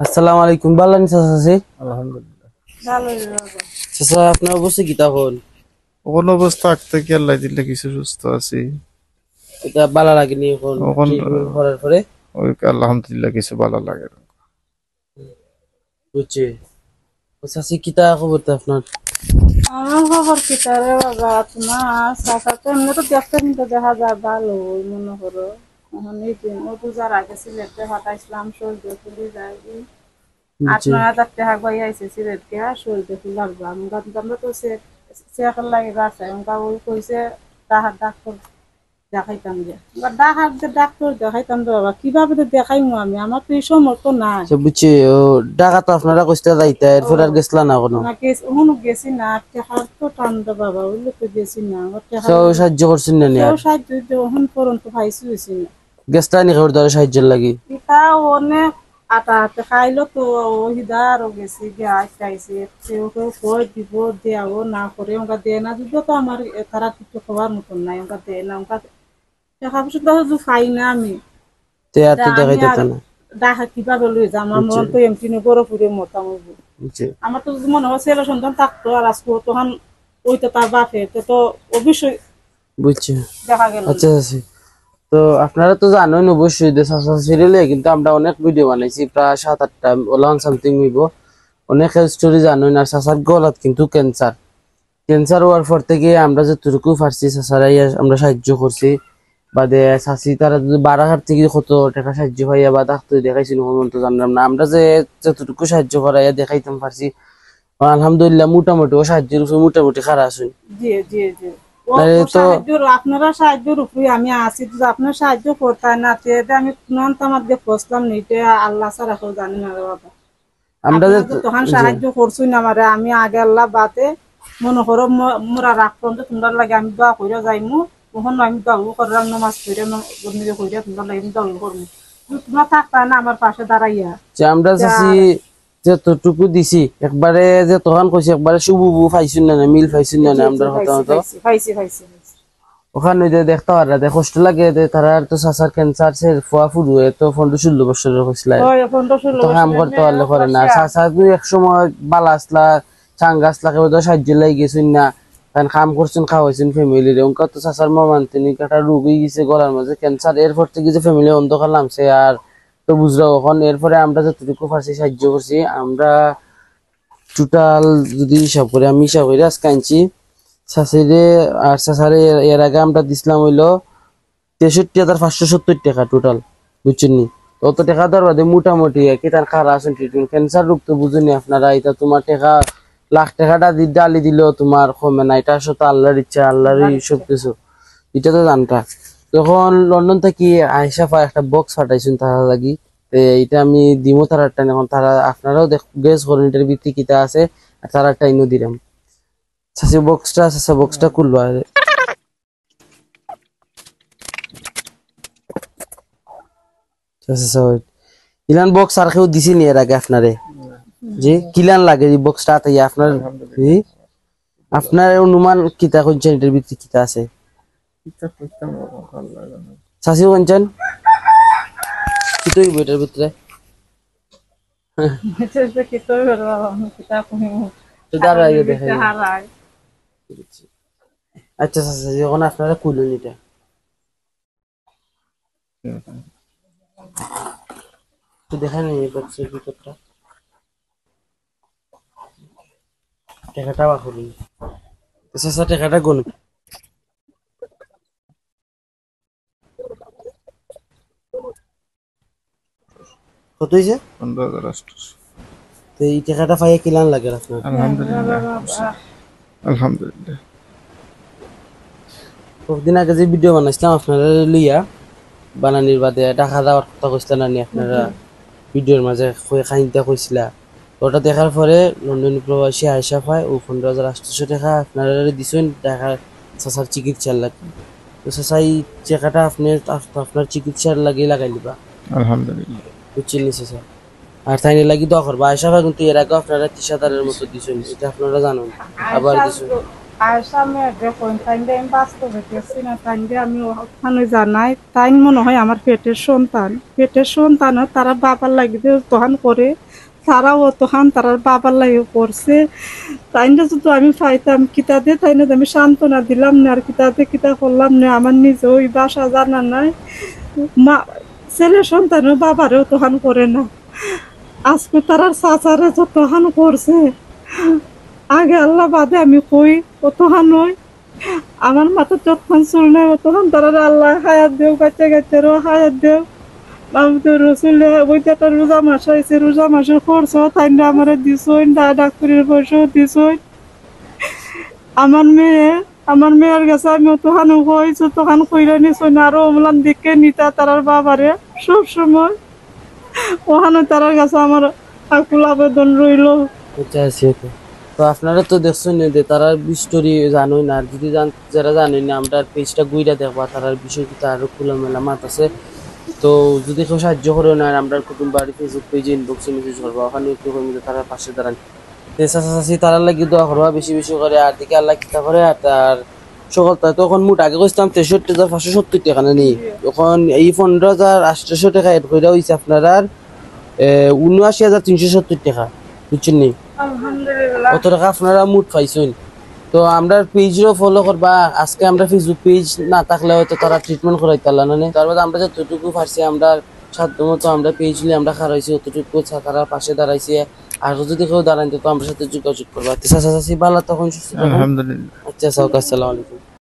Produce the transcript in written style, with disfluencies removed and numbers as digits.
আসসালামু আলাইকুম ভালো আছেন চাচা? আলহামদুলিল্লাহ। ভালো বাবা। চাচা আপনার অবস্থা কি তখন? কোন অবস্থা থাকতে কি আল্লাহ দিলে কিছু সুস্থ আছি। এটা ভালো লাগেনি এখন এখন ট্রিটমেন্ট করার পরে? ওই আলহামদুলিল্লাহ কিছু ভালো লাগে না। বুঝছি। চাচি কিতা খবর তো আপনার? আমার খবর কি তারে বাবা, তোমার চাচা তো এমনি তো দেখতে কিন্তু দেখা যায় ভালো মনে করো। এখন এই দিন ও পূজার আগে সিলেটে ফাটাইছিলাম, শরীর খুলে যায় 8-9 হাজার টাকা গই আইছে সিলেট গিয়া শরীর খুলে লাগবে। আমরা তো চেয়ার লাগে বাসায় ওই কইছে তাহার ডাক্তার দেখাইতাম যে ডাক্তার দেখাইতাম তো বাবা, কিভাবে তো দেখাইমু আমি, আমার তো এই সমর্থ নাই। বুঝছি। ও টাকা তো আপনারা কইতে যাইতা এরপর আর গেছলা না কোনো? না গেছি না, টেকার তো টানতো বাবা, ওইলে তো গেছি না। কেউ সাহায্য করছেন না? কেউ সাহায্য ওখান পর্যন্ত পাইছি হয়েছি না। গেছলা নি কেউ দ্বারা সাহায্যের লাগি? ইটা অনেক আটা হাতে খাইলো তো ওহিদা আরো গেছি গিয়া আইসে কেউ কেউ কই দিব দেয়াও না করে ওটা দেয় না, যদিও তো আমার তারা কিছু খাবার মতন নাই, ওটা দেয় না। ওটা টাকা পয়সা তো খাই না আমি। তে আর তো দেখাইতে না। দেখা কিভাবে লই যা, আমার মন তো এমনি বড় পুরে মোটামুটি। আমার তো যদি মনে হয় ছেলে সন্তান থাকতো আর আজকে তখন ওইটা তার বাপে তো অবশ্যই। বুঝছি। দেখা গেল। আচ্ছা আচ্ছা। তো আপনারা তো জানেন অবশ্যই যে চাচা সিরিয়ালে কিন্তু আমরা অনেক ভিডিও বানাইছি, প্রায় 7-8টা ওলান সামথিং হইব। অনেক স্টোরি জানেন। আর চাচার গলাত কিন্তু ক্যান্সার হওয়ার পর থেকে আমরা যতটুকু পারছি চাচারাই আমরা সাহায্য করছি। বাদে চাচি তারা যদি বারাঘাট থেকে কত টাকা সাহায্য পাইয়া বা ডাক্তার দেখাইছি তো জানলাম না। আমরা যে যতটুকু সাহায্য করাইয়া দেখাইতাম পারছি আলহামদুলিল্লাহ মোটামুটি ও সাহায্যের উপর মোটামুটি খারাপ আছেন। জি জি জি। তো আপনারা সাহায্যের উপরে আমি আছি, আপনার সাহায্য করতে না আমি আমার দিয়ে ফসলাম নিতে আল্লাহ ছাড়া কেউ জানি না বাবা। আমরা তখন সাহায্য করছি না আমারে, আমি আগে আল্লাহ বাদে মনে করো মোরা রাখতাম যে তোমরা লাগে আমি দোয়া করে যাইমু, তখন আমি দোয়া করলাম নামাজ করে তোমরা লাগে আমি দোয়া করবো। তোমরা থাকতা না আমার পাশে দাঁড়াইয়া যে আমরা চাচি যতটুকু দিছি একবারে যে তখন কইছি একবারে শুভু পাইছুন না মিল পাইছুন না আমরা কথা মতো পাইছি ওখানে যে দেখতে পারা দেখ কষ্ট লাগে যে তারা তো চাচার ক্যান্সার সে ফুয়া ফুরুয়ে তো 15-16 বছরের হয়েছিল তো কাম করতে পারলে করে না। চাচা তুই এক সময় বালা আসলা চাঙ্গা আসলা কেউ তো সাহায্য লাগি গেছুন না, কারণ কাম করছেন খাওয়াইছেন ফ্যামিলির। ওনকা তো চাচার মামান তিনি একটা রোগ হয়ে গেছে গলার মাঝে ক্যান্সার, এরপর থেকে যে ফ্যামিলি অন্ধকার নামছে আর তো বুঝলো কখন। এরপরে আমরা যতটুকু পারছি সাহায্য করছি। আমরা টোটাল যদি হিসাব করি আমি হিসাব করি আজকে আনছি চাষিরে আর চাষারে এর আগে আমরা দিছিলাম হইলো 63,570 টাকা টোটাল, বুঝছেন নি? অত টাকা দেওয়ার বাদে মোটামুটি কি তার খারাপ আছেন ট্রিটমেন্ট। ক্যান্সার রোগ তো বুঝুনি আপনারা, এটা তোমার টাকা লাখ টাকাটা ডালি দিলেও তোমার কমে না। এটা আসলে তো আল্লাহর ইচ্ছা, আল্লাহর সব কিছু, এটা তো জানতা। তখন লন্ডন থেকে আয়সা একটা বক্স ফাটাইছেন তারা লাগি, এইটা আমি দিমো তারা একটা। এখন তারা আপনারাও গেস করেন এটার ভিত্তি কিতা আছে আর তারা একটা ইনো দিলাম চাষি বক্সটা খুলবা। কিলান বক্স আর কেউ দিছি নি এর আগে আপনারে? জি কিলান লাগে এই বক্সটা তাই আপনার? আপনার অনুমান কিতা কোনছেন এটার ভিত্তি কিতা আছে? চাষি কোনছেন কি তো এটার ভিতরে আচ্ছা আচ্ছা যখন আপনারা খুলুন এটা তো দেখা নেই বক্সের ভিতরটা টাকাটা বা খুলুন। আচ্ছা টাকাটা গুনুন কত হয়েছে? 15,800। তো এই টাকাটা পাইয়া কিলান লাগে আপনার? আলহামদুলিল্লাহ আলহামদুলিল্লাহ। কতদিন আগে যে ভিডিও বানাইছিলাম আপনারা লইয়া বানানির বাদে টাকা দেওয়ার কথা কইছিলেন না আপনারা ভিডিওর মাঝে খাইতে কইছিলা, ওটা দেখার পরে লন্ডন প্রবাসী আয়সা পায় ও 15,800 টাকা আপনারা দিছেন টাকা চাচার চিকিৎসার লাগে। তো চাচা এই টাকাটা আপনি আপনার চিকিৎসার লাগে লাগাই দিবা আলহামদুলিল্লাহ, বুঝছেন চাচা। আর তাই লাগি দোয়া করবা। আয়সা পায় কিন্তু এর আগে আপনারা 30,000-এর মতো দিছেন, এটা আপনারা জানেন। আবার দিছেন আয়সা মেয়ে দেখুন তাই আমি বাস্তবে গেছি না তাই আমি ওখানে জানাই তাই মনে হয় আমার পেটের সন্তান তারা বাবার লাগিতে তখন করে তারাও তখন তারা বাবার লাগে করছে তাই না যদি আমি পাইতাম কিতা দিয়ে তাই না আমি সান্ত্বনা দিলাম না আর কিতা করলাম না আমার নিজে ওই বাসা জানা নাই মা ছেলে সন্তানও বাবারেও তখন করে না আজকে তারা চাচারে যতখান করছে আগে আল্লাহ বাদে আমি কই অতখান নয় আমার মাথা যতক্ষণ চুল নেই অতক্ষণ তারা আল্লাহ হায়াত দেও বাচ্চা কাচ্চারও হায়াত দেও বাবুদের রসুলে ওই যে একটা রোজা মাস হয়েছে রোজা মাসের খরচ তাই না আমার দিছই ডাক্তারের পয়সাও দিছই আমার মেয়ের কাছে আমি অতখান হয়েছি তখন কইরা নিছই না আরো অমলান দিকে নিতা তারার বাবারে সব সময় ওখানে তারার কাছে আমার আকুল আবেদন রইল। আচ্ছা আচ্ছা okay. তো আপনারা তো দেখছেন যে তারা স্টোরি জানোই না আর যদি যারা জানেন না আমরা পেজটা গুইরা দেখবা তারার বিষয় কি আরো খোলামেলা মাত আছে তো যদি কেউ সাহায্য করে না আমরা কুটুম বাড়ি ফেসবুক পেজে ইনবক্সে মেসেজ করবো ওখানে একটু কমে তারা পাশে দাঁড়ান চাচি তারা লাগি দোয়া করবা বেশি বেশি করে আর দিকে আল্লাহ কিতা করে আর তার সকলটা তখন মোট আগে কইতাম 63,570 টাকা না নি এখন এই 15,800 টাকা এড কইরা হইছে আপনারা 79,370 টাকা বুঝছেন নি আলহামদুলিল্লাহ কত টাকা আপনারা মোট পাইছেন তো আমরা পেজও ফলো করবা আজকে আমরা ফেসবুক পেজ না থাকলে হয়তো তারা ট্রিটমেন্ট করাইতে পারলা না তারপর আমরা যতটুকু পারছি আমরা সাধ্যমতো আমরা পেজ নিয়ে আমরা খারাইছি অতটুকু তারা পাশে দাঁড়াইছি আর যদি কেউ দাঁড়াইতে তো আমার সাথে যোগাযোগ করবা চাচি ভালো তখন সুস্থ থাকুন। আলহামদুলিল্লাহ। আচ্ছা আসসালামু আলাইকুম।